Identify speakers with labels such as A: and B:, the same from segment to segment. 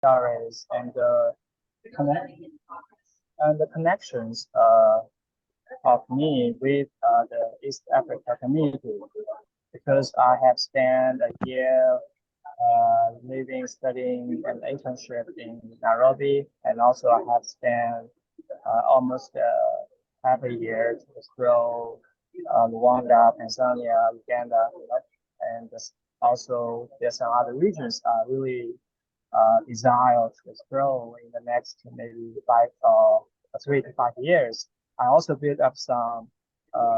A: stories connect and the connections of me with the East Africa community because I have spent a year living, studying, and internship in Nairobi, and also I have spent almost half a year to explore Rwanda, Tanzania, Uganda, and also there's some other regions I really desire to explore in the next maybe 3 to 5 years. I also built up some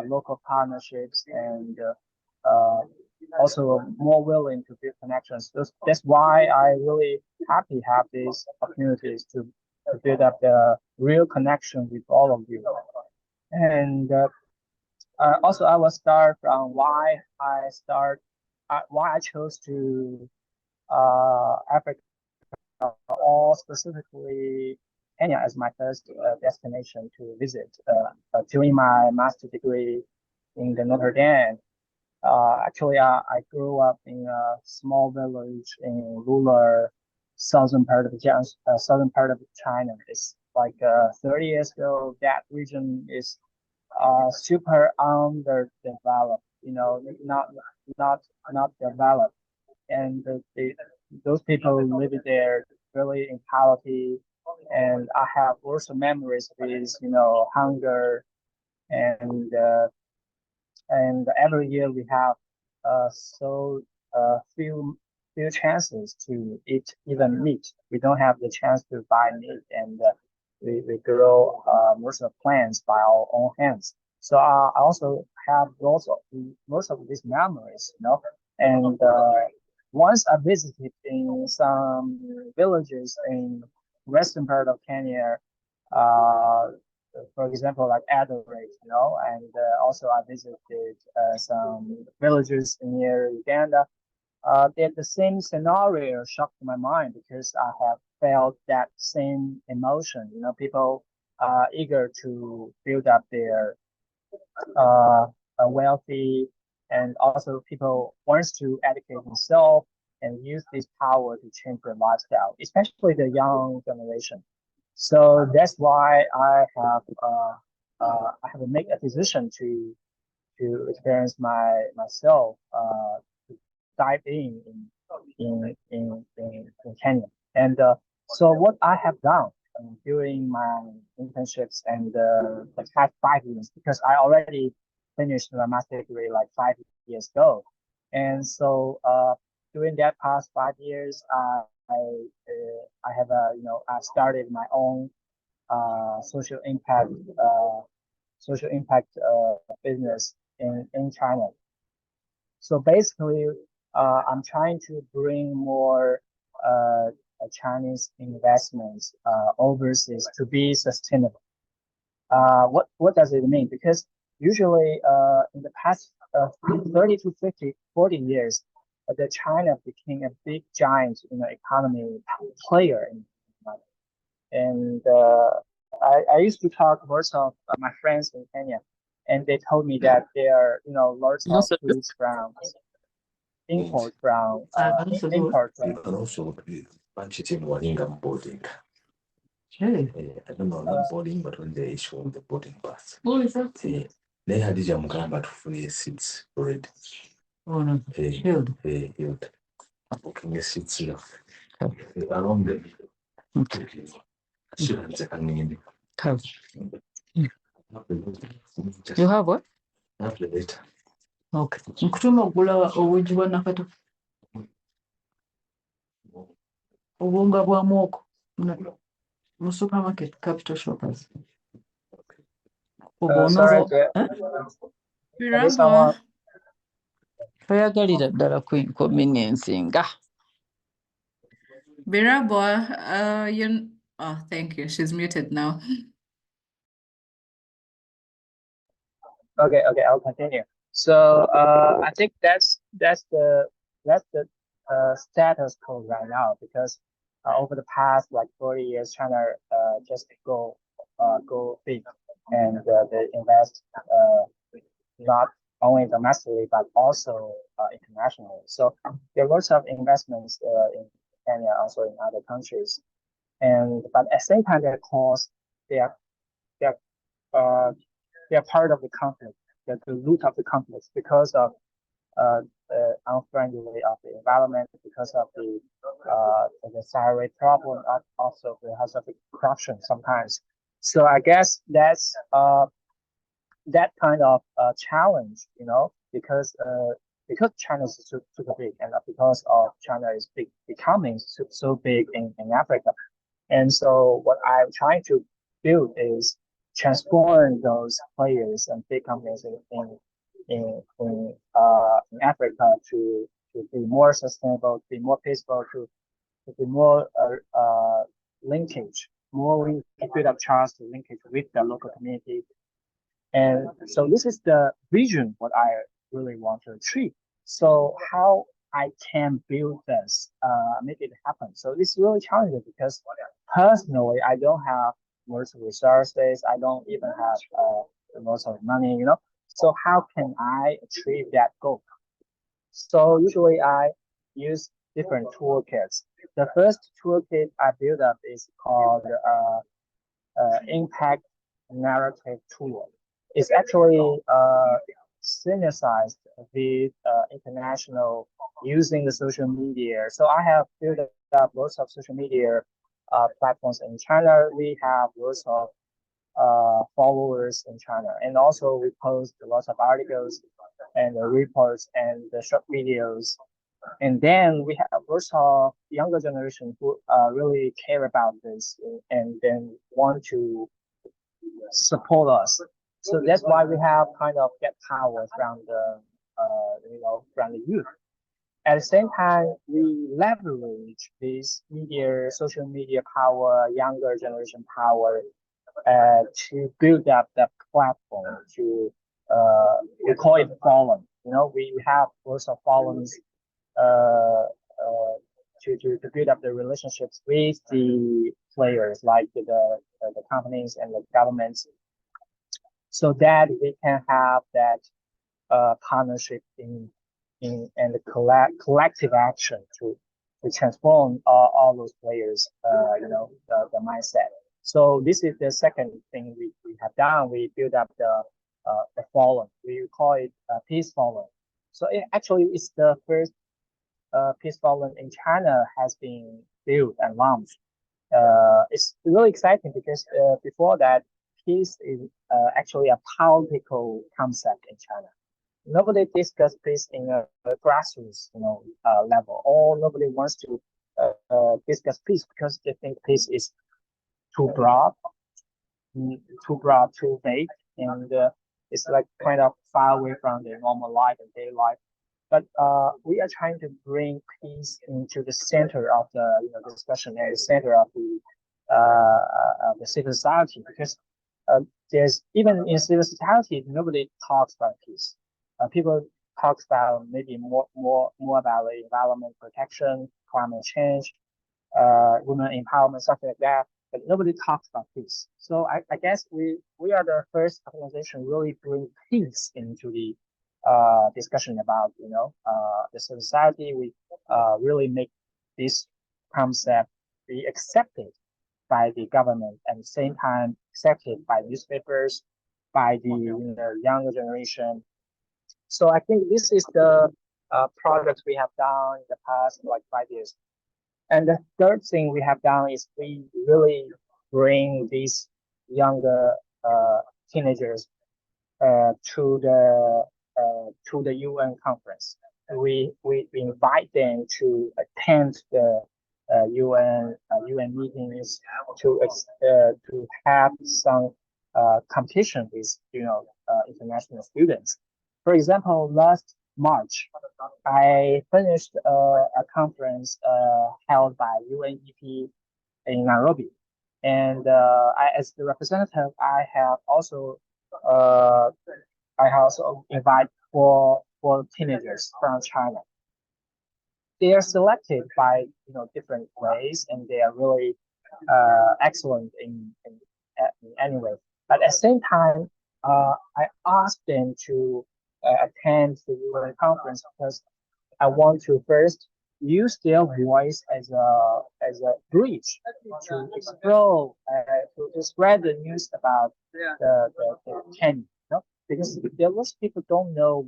A: local partnerships and uh, also more willing to build connections. That's why I really happy have these opportunities to build up the real connection with all of you. And also I will start from why I chose to Africa or specifically Kenya as my first destination to visit during my master degree in the Notre Dame. Actually, I grew up in a small village in rural southern part of China. It's like 30 years ago. That region is super underdeveloped. Not not developed, and those people living there really in poverty. And I have also memories with hunger and every year we have so few chances to eat even meat. We don't have the chance to buy meat, and we grow most of the plants by our own hands. So I also have most of these memories, And once I visited in some villages in western part of Kenya, uh, for example, like Adelaide, and also I visited some villages near Uganda. The same scenario shocked my mind because I have felt that same emotion. People eager to build up their wealthy, and also people wants to educate themselves and use this power to change their lifestyle, especially the young generation. So that's why I have made a decision to experience myself to dive in Kenya. And so what I have done during my internships and the past 5 years, because I already finished my master degree like 5 years ago, and so during that past 5 years, I have I started my own uh, social impact uh, social impact business in China. So basically, I'm trying to bring more Chinese investments overseas to be sustainable. What does it mean? Because usually in the past 30 to 50, 40 years, the China became a big giant economy player and I used to talk most of my friends in Kenya, and they told me that there are lots
B: Non
A: of
B: solo.
A: goods from import
B: Non solo.
A: import from
C: But also, bunch of morning and boarding. I don't know,
A: uh,
C: not boarding, but when they issue the boarding pass.
B: Who is that?
C: They had the Mugamba to free seats already.
B: Oh no. Shield.
C: Yield. Booking a seats here. Around the
B: Okay.
C: students are coming in.
B: Have. You have what?
C: Not the data.
B: Okay. Nkutuma okugula obugi bwa nakato. Obunga bwa mwoko. Mu supermarket, Capital Shoppers.
A: sorry,
B: Obonozo.
A: maybe someone.
B: Toyagalira ddala ku inconvenience nga.
D: Birabo, thank you. She's muted now.
A: Okay, I'll continue. So I think that's the status quo right now because over the past like 40 years, China just go big and they invest not only domestically but also internationally. So there are lots of investments in Kenya, also in other countries. But at the same time, they're caused, they're they're they're part of the conflict, the root of the conflict, because of the unfriendly of the environment, because of the salary problem, also because of the corruption sometimes. So I guess that's that kind of challenge, because China is super big, and because of China is becoming so big in Africa. And so what I'm trying to build is transform those players and big companies in Africa to be more sustainable, to be more peaceful, to be more linkage, more build up trust linkage with the local community. And so this is the vision what I really want to achieve. So how I can build this, make it happen. So it's really challenging because personally I don't have most of resources. I don't even have most of money, So how can I achieve that goal? So usually I use different toolkits. The first toolkit I built up is called impact narrative tool. It's actually synthesized with international using the social media. So I have built up lots of social media platforms in China. We have lots of followers in China, and also we post lots of articles and reports and the short videos. And then we have lots of younger generation who really care about this and then want to support us. So that's why we have kind of get power from the from the youth. At the same time, we leverage this social media power, younger generation power, to build up the platform to we call it forum. We have lots of forums to build up the relationships with the players, like the companies and the governments, so that we can have that partnership and the collective action to transform all those players, the mindset. So this is the second thing we have done. We build up the forum. We call it Peace Forum. So actually it's the first Peace Forum in China has been built and launched. It's really exciting because before that, peace is actually a political concept in China. Nobody discuss peace in a grassroots, level, or nobody wants to discuss peace because they think peace is too broad, too vague, and it's like kind of far away from the normal life and daily life. But we are trying to bring peace into the center of the discussion and the center of the civil society, because there's even in civil society nobody talks about peace. People talk about maybe more about the environment protection, climate change, women empowerment, something like that. But nobody talks about peace. So I guess we are the first organization really bring peace into the discussion about the society. We really make this concept be accepted by the government, and at the same time accepted by newspapers, by the younger generation. So I think this is the project we have done in the past like 5 years. And the third thing we have done is we really bring these younger teenagers to the UN conference. We invite them to attend the UN meetings, to have some competition with international students. For example, last March, I finished a conference held by UNEP in Nairobi, and as the representative, I have also invited four teenagers from China. They are selected by different ways, and they are really excellent in any way. But at the same time, I asked them to attend the UN conference because I want to first use their voice as a bridge to explore, to spread the news about the Kenya. Because most people don't know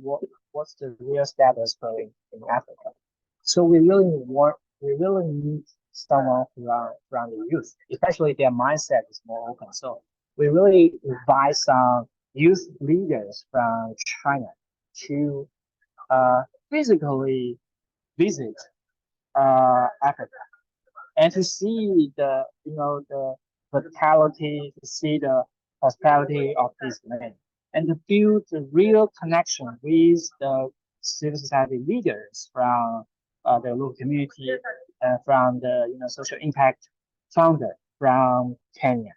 A: what's the real status going in Africa. So we really need someone from the youth, especially their mindset is more open. So we really invite some youth leaders from China to physically visit Africa and to see the vitality, to see the prosperity of this land, and to build a real connection with the civil society leaders from the local community, from the social impact founder from Kenya.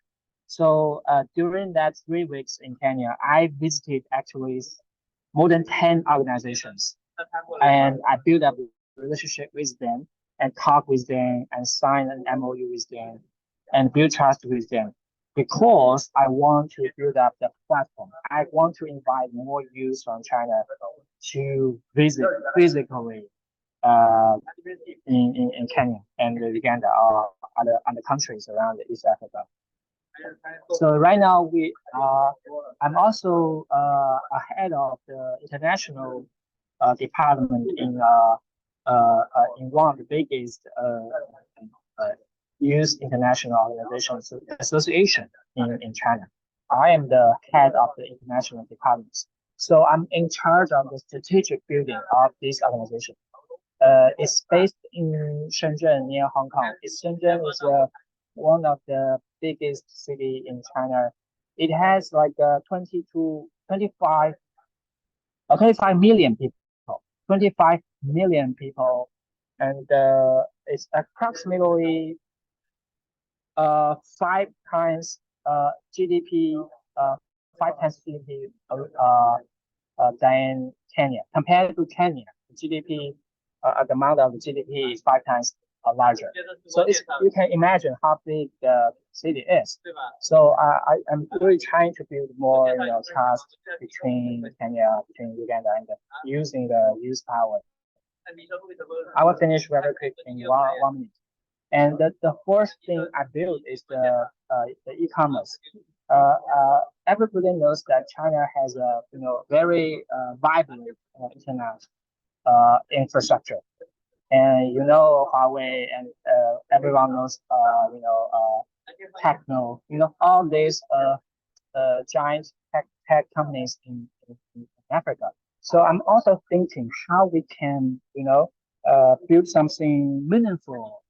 A: So during that 3 weeks in Kenya, I visited actually more than 10 organizations, and I built up a relationship with them and talk with them and sign an MOU with them and build trust with them because I want to build up the platform. I want to invite more youth from China to visit physically in Kenya and Uganda or other countries around East Africa. So right now I'm also head of the international department in one of the biggest youth international organizations association in China. I am the head of the international departments. So I'm in charge of the strategic building of this organization. It's based in Shenzhen near Hong Kong. Shenzhen is one of the biggest city in China. It has like 25 million people. 25 million people, and it's approximately 5 times GDP, 5 times GDP than Kenya. Compared to Kenya, GDP, the amount of GDP is 5 times larger. So you can imagine how big the city is. So I'm really trying to build more trust between Kenya, between Uganda, and using the youth power. I will finish very quick in 1 minute. And the first thing I built is the e-commerce. Everybody knows that China has a very vibrant internet infrastructure, and Huawei and everyone knows Techno, all these giant tech companies in Africa. So I'm also thinking how we can build something meaningful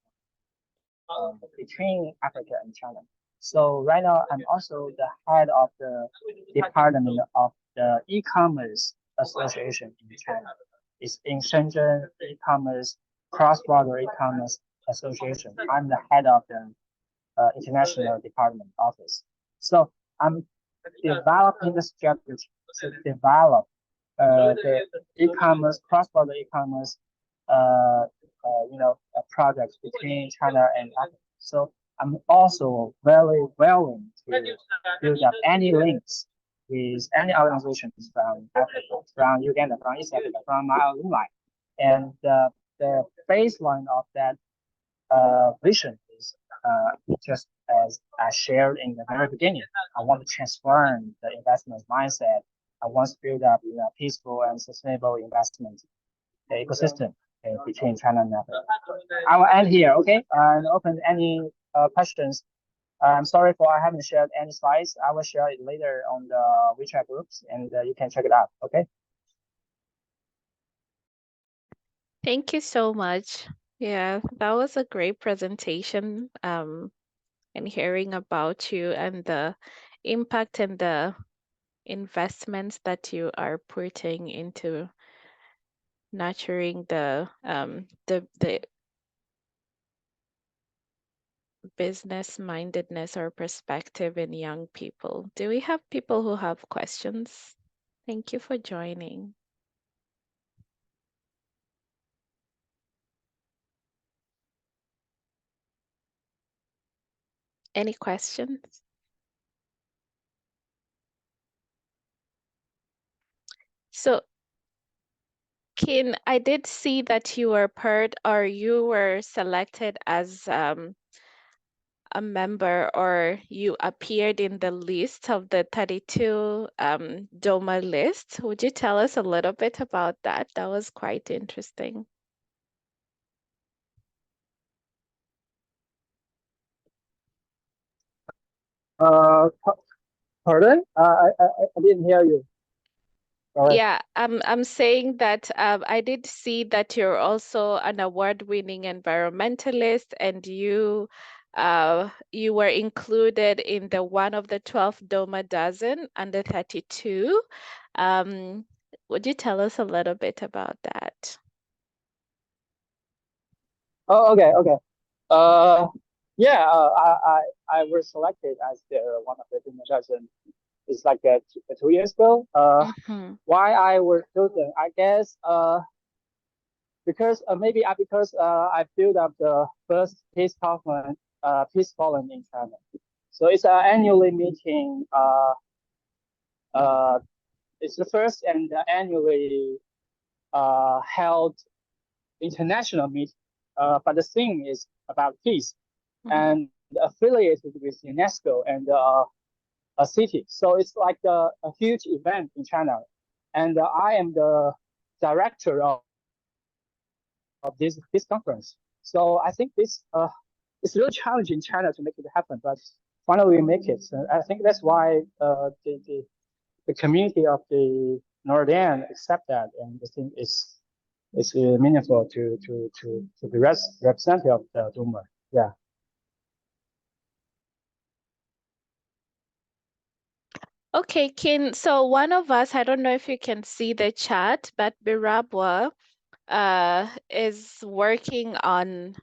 A: between Africa and China. So right now, I'm also the head of the department of the e-commerce association in China. It's in Shenzhen e-commerce, cross-border e-commerce association. I'm the head of the international department office. So I'm developing the strategy to develop the e-commerce, cross-border e-commerce projects between China and Africa. So I'm also very willing to build up any links with any organizations from Africa, from Uganda, from East Africa, from my alumni. And the baseline of that vision is just as I shared in the very beginning. I want to transform the investment mindset. I want to build up peaceful and sustainable investment ecosystem between China and Africa. I will end here, okay? And open any questions. I'm sorry for I haven't shared any slides. I will share it later on the WeChat groups, and you can check it out, okay?
D: Thank you so much. Yeah, that was a great presentation. And hearing about you and the impact and the investments that you are putting into nurturing the business mindedness or perspective in young people. Do we have people who have questions? Thank you for joining. Any questions? So Qing, I did see that you were you were selected as a member, or you appeared in the list of the 32 DOMA list. Would you tell us a little bit about that? That was quite interesting.
A: Pardon? I didn't hear you. Sorry.
D: Yeah, I'm saying that I did see that you're also an award-winning environmentalist, and you were included in the one of the 12 DOMA dozen under 32. Would you tell us a little bit about that?
A: Oh, okay. Yeah, I was selected as the one of the dozen. It's like 2 years ago. Why I was chosen? I guess because because I built up the first peace conference, peace forum in China. So it's an annually meeting. It's the first and annually held international meeting. But the thing is about peace and affiliated with UNESCO and a city. So it's like a huge event in China. And I am the director of this conference. So I think this it's really challenging in China to make it happen, but finally we make it. So I think that's why the community of the Northern accept that, and I think it's meaningful to be representative of the Duma. Yeah.
D: Okay, Qing. So one of us, I don't know if you can see the chat, but Birabwa is working on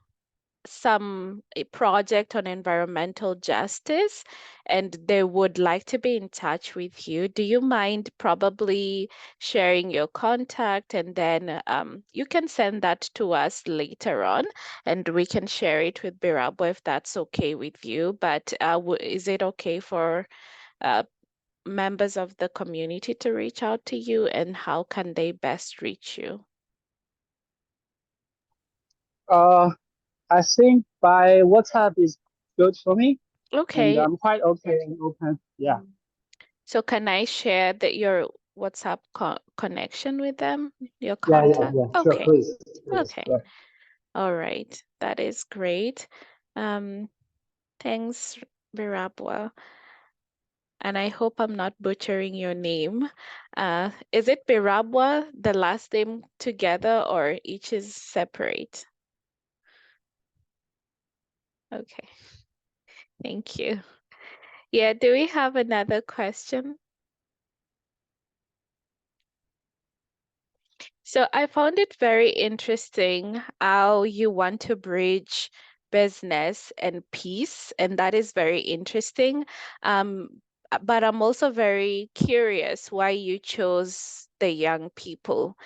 D: a project on environmental justice, and they would like to be in touch with you. Do you mind probably sharing your contact, and then you can send that to us later on, and we can share it with Birabo if that's okay with you. But is it okay for members of the community to reach out to you, and how can they best reach you?
A: I think by WhatsApp is good for me.
D: Okay.
A: And I'm quite okay and open. Yeah.
D: So can I share your WhatsApp connection with them? Your contact?
A: Yeah.
D: Okay.
A: Sure, please.
D: Okay.
A: Yeah.
D: All right. That is great. Thanks, Birabwa. And I hope I'm not butchering your name. Is it Birabwa, the last name together, or each is separate? Okay. Thank you. Yeah, do we have another question? So I found it very interesting how you want to bridge business and peace, and that is very interesting. But I'm also very curious why you chose the young people,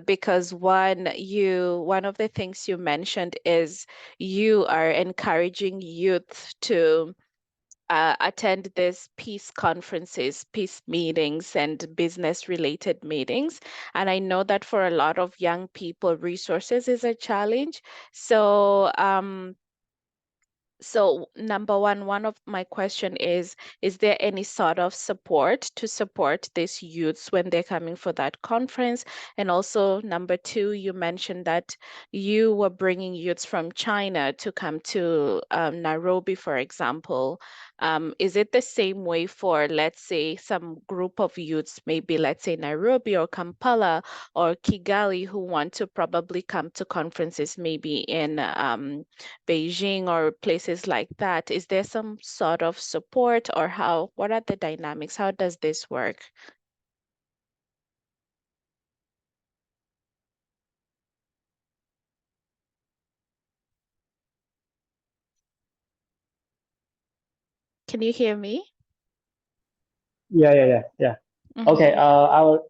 D: because one of the things you mentioned is you are encouraging youth to attend these peace conferences, peace meetings, and business related meetings. And I know that for a lot of young people, resources is a challenge. So, number one of my question is there any sort of support to support these youths when they're coming for that conference? And also number two, you mentioned that you were bringing youths from China to come to Nairobi, for example. Is it the same way for, let's say, some group of youths, maybe let's say Nairobi or Kampala or Kigali, who want to probably come to conferences maybe in Beijing or places like that? Is there some sort of support, or what are the dynamics? How does this work? Can you hear me?
A: Yeah. Okay.
D: Mm-hmm.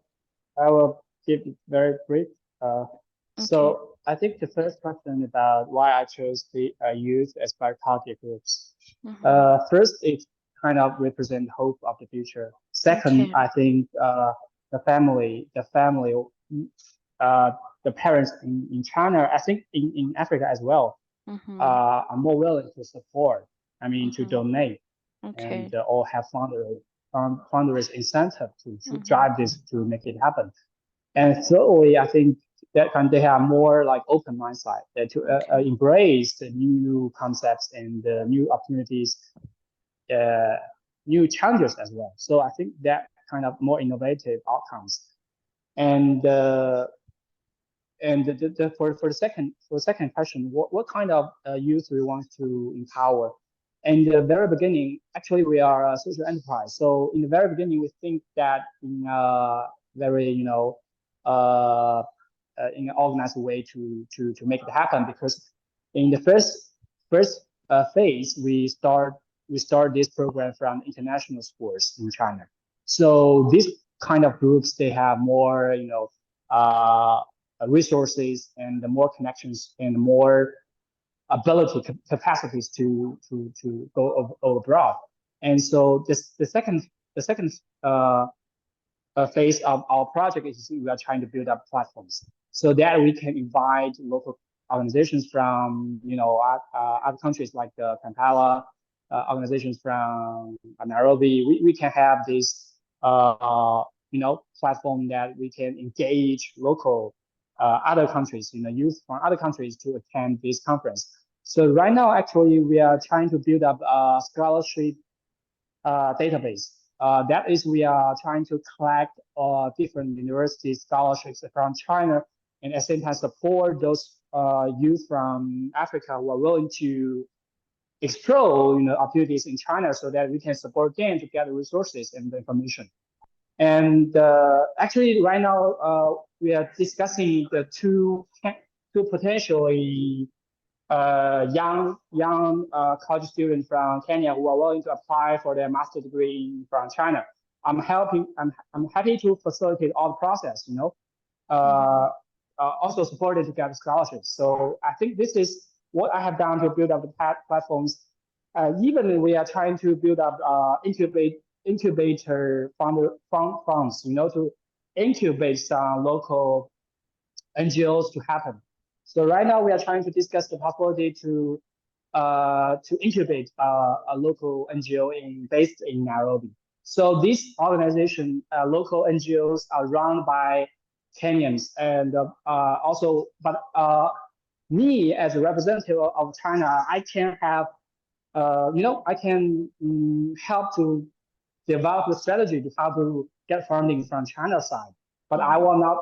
A: I will keep it very brief.
D: Okay.
A: So I think the first question about why I chose the youth as my target groups. First, it kind of represent hope of the future. Second,
D: Okay.
A: I think the family the parents in China, I think in Africa as well, are more willing to support. I mean, to donate and or have fundraise incentive to drive this to make it happen. And thirdly, I think that they have more like open mindset to embrace the new concepts and the new opportunities, new challenges as well. So I think that kind of more innovative outcomes. And for the second question, what kind of youth we want to empower? In the very beginning, actually, we are a social enterprise. So in the very beginning, we think that in a very, in an organized way to make it happen. Because in the first phase, we start this program from international schools in China. So these kind of groups, they have more, resources and more connections and more capacities to go abroad. And so the second phase of our project is we are trying to build up platforms so that we can invite local organizations from other countries like Kampala, organizations from Nairobi. We can have this platform that we can engage local other countries, youth from other countries to attend this conference. So right now, actually, we are trying to build up a scholarship database. That is, we are trying to collect different university scholarships from China, and at the same time support those youth from Africa who are willing to explore opportunities in China, so that we can support them to get the resources and the information. And actually, right now, we are discussing the two potentially young college students from Kenya who are willing to apply for their master's degree from China. I'm happy to facilitate all the process. Also supported to get scholarships. So I think this is what I have done to build up the platforms. Even we are trying to build up incubator funds, to incubate some local NGOs to happen. So right now we are trying to discuss the possibility to incubate a local NGO based in Nairobi. So this organization, local NGOs, are run by Kenyans, and me as a representative of China, I can have, I can help to develop the strategy to how to get funding from China's side. But I will not,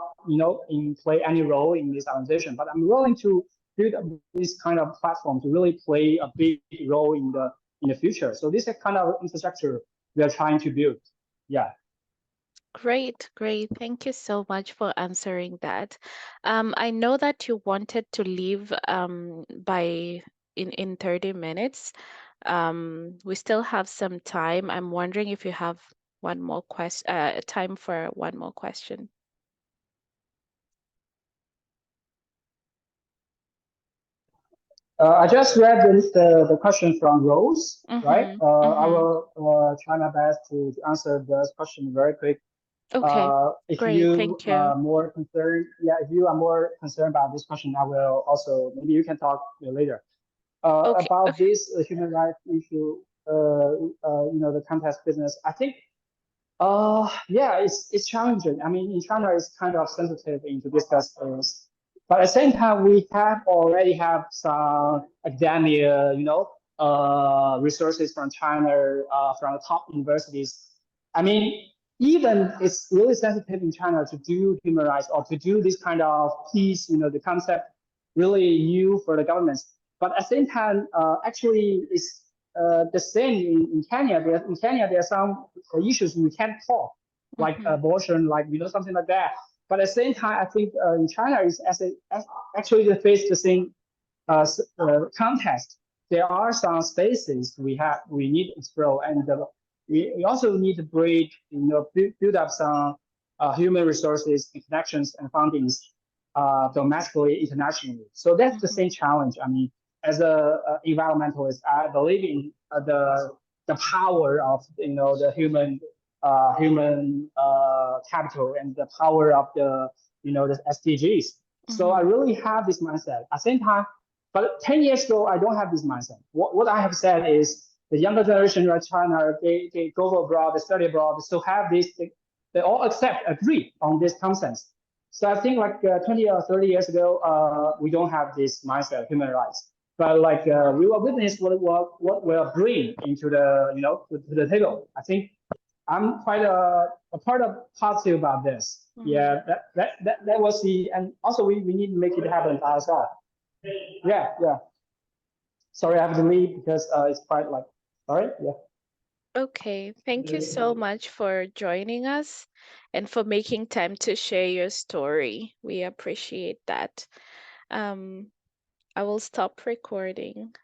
A: play any role in this organization. But I'm willing to build this kind of platform to really play a big role in the future. So this is kind of infrastructure we are trying to build. Yeah.
D: Great. Thank you so much for answering that. I know that you wanted to leave in 30 minutes. We still have some time. I'm wondering if you have one more time for one more question.
A: I just read the question from Rose, right? I will try my best to answer this question very quick.
D: Okay,
A: if
D: great,
A: you
D: thank you.
A: are more concerned, if you are more concerned about this question, I will also, maybe you can talk later. About this human rights issue, the contest business, I think, it's challenging. I mean, in China, it's kind of sensitive to discuss this. But at the same time, we already have some academia, resources from China, from the top universities. I mean, even it's really sensitive in China to do human rights or to do this kind of peace, the concept really new for the governments. But at the same time, actually, it's the same in Kenya. In Kenya, there are some issues we can't talk, like abortion, like something like that. But at the same time, I think in China is actually they face the same context. There are some spaces we need to explore, and we also need to build up some human resources, connections, and fundings domestically, internationally. So that's the same challenge. I mean, as a environmentalist, I believe in the power of the human capital and the power of the the SDGs. So I really have this mindset. At the same time, but 10 years ago, I don't have this mindset. What I have said is the younger generation right China, they go abroad, they study abroad, so have this, they all agree on this consensus. So I think like 20 or 30 years ago, we don't have this mindset of human rights. But like we will witness what we'll bring into the to the table. I think I'm quite a part of positive about this. Yeah, that was and also we need to make it happen by ourselves. Yeah. Sorry, I have to leave because it's quite like, all right, yeah.
D: Okay, thank you so much for joining us and for making time to share your story. We appreciate that. I will stop recording.